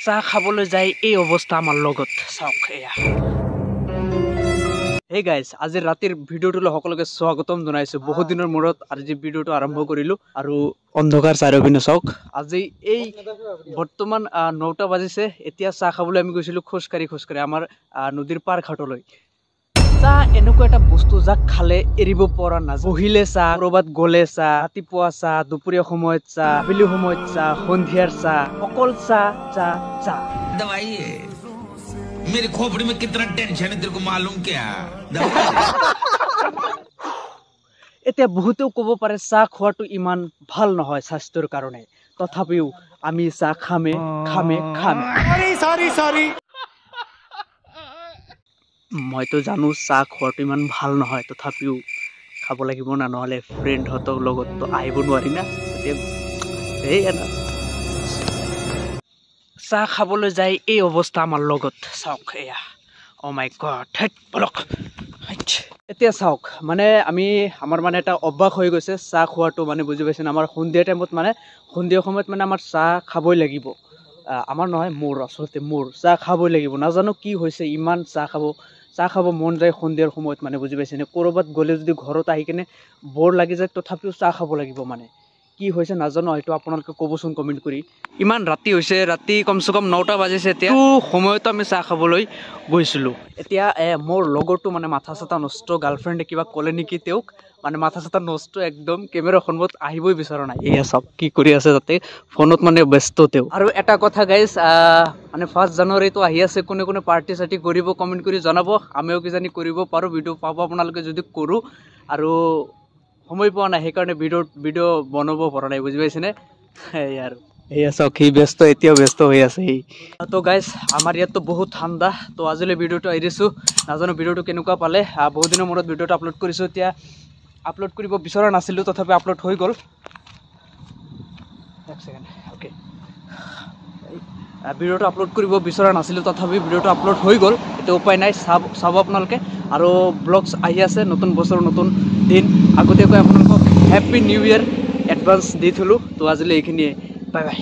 চাহ খাবলৈ যাই এই অৱস্থা আমাৰ লগত চাওক এয়া। হে গাইজ, আজি ৰাতিৰ ভিডিঅ'টোলৈ সকলোকে স্বাগতম জনাইছো। বহুত দিনৰ মূৰত আজি ভিডিঅ'টো আৰম্ভ কৰিলো আৰু অন্ধকাৰ চাৰিওপিনে চাওক। আজি এই বৰ্তমান 9টা বাজিছে। এতিয়া চাহ খাবলৈ আমি গৈছিলো খোজকাঢ়ি আমাৰ নদীৰ পাৰ ঘাটলৈ। চাহ এনেকুৱা এটা বস্তু যাক খালে এৰিব পৰা নাযায়। বহিলে চাহ, ক'ৰবাত গ'লে চাহ, ৰাতিপুৱা চাহ, দুপৰীয়া সময়ত চাহ, আবেলি সময়ত চাহ, সন্ধিয়াৰ চাহ, অকল চাহ চাহ চাহ। दवाई है मेरी खोपड़ी में कितना टेंशन है तेरे को मालूम क्या? এতিয়া বহুতেও ক'ব পাৰে চাহ খোৱাটো ইমান ভাল নহয় স্বাস্থ্যৰ কাৰণে, তথাপিও আমি চাহ খামে। মইতো জানো চাহ খোৱাটো ইমান ভাল নহয়, তথাপিও খাব লাগিব না, নহ'লে ফ্ৰেণ্ডহঁতৰ লগততো আহিব নোৱাৰি না। এতিয়া চাহ খাবলৈ যাই এই অৱস্থা আমাৰ লগত চাওক এয়া। অ মাই গড, বলক। এতিয়া চাওক, মানে আমাৰ মানে এটা অভ্যাস হৈ গৈছে চাহ খোৱাটো, মানে বুজি পাইছেনে? আমাৰ সন্ধিয়া টাইমত সন্ধিয়া সময়ত আমাৰ চাহ খাবই লাগিব। আমাৰ নহয়, মোৰ আচলতে চাহ খাবই লাগিব। নাজানো কি হৈছে, ইমান চাহ খাব মন যায় সন্ধিয়াৰ সময়ত, মানে বুজি পাইছেনে? ক'ৰবাত গ'লে যদি ঘৰত আহি কিনে বৰ লাগি যায়, তথাপিও চাহ খাব লাগিব। মানে কি হৈছে নাজানো, হয়তো আপোনালোকে ক'বচোন কমেণ্ট কৰি। ইমান ৰাতি হৈছে, ৰাতি কমচে কম 9টা বাজিছে। এতিয়া সময়তো আমি চাহ খাবলৈ গৈছিলোঁ। এতিয়া মোৰ লগৰটো মানে মাথা চাথা নষ্ট, গাৰ্লফ্ৰেণ্ডে কিবা ক'লে নেকি তেওঁক, মানে মাথা চাথা নষ্ট একদম, কেমেৰা সন্মুখত আহিবই বিচৰা নাই। এয়া চাওক কি কৰি আছে তাতে, ফোনত মানে ব্যস্ত তেওঁ। আৰু এটা কথা গাইজ, মানে 1 জানুৱাৰীটো আহি আছে, কোনে পাৰ্টি চাৰ্টি কৰিব কমেণ্ট কৰি জনাব। আমিও কিজানি কৰিব পাৰোঁ, ভিডিঅ' পাব আপোনালোকে যদি কৰোঁ। আৰু সময় পোৱা নাই, সেইকাৰণে ভিডিঅ' বনাব পৰা নাই, বুজি পাইছেনে? আৰু এয়া চাওক, সি এতিয়াও ব্যস্ত হৈ আছে সি। তো গাইজ, আমাৰ ইয়াততো বহুত ঠাণ্ডা। তো আজিলৈ ভিডিঅ'টো এৰিছোঁ। নাজানো ভিডিঅ'টো কেনেকুৱা পালে। বহুত দিনৰ মূৰত ভিডিঅ'টো আপলোড কৰিছোঁ। এতিয়া আপলোড কৰিব বিচৰা নাছিলোঁ, তথাপি আপলোড হৈ গ'ল। এক ছেকেণ্ড, অ'কে। ভিডিঅ'টো আপলোড কৰিব বিচৰা নাছিলোঁ, তথাপি ভিডিঅ'টো আপলোড হৈ গ'ল। এতিয়া উপায় নাই, চাব আপোনালোকে। আৰু ব্লগছ আহি আছে, নতুন বছৰ নতুন দিন। আগতীয়াকৈ আপোনালোকক হেপ্পী নিউ ইয়েৰ এডভান্স দি থ'লোঁ। তো আজিলৈ এইখিনিয়ে, বাই বাই।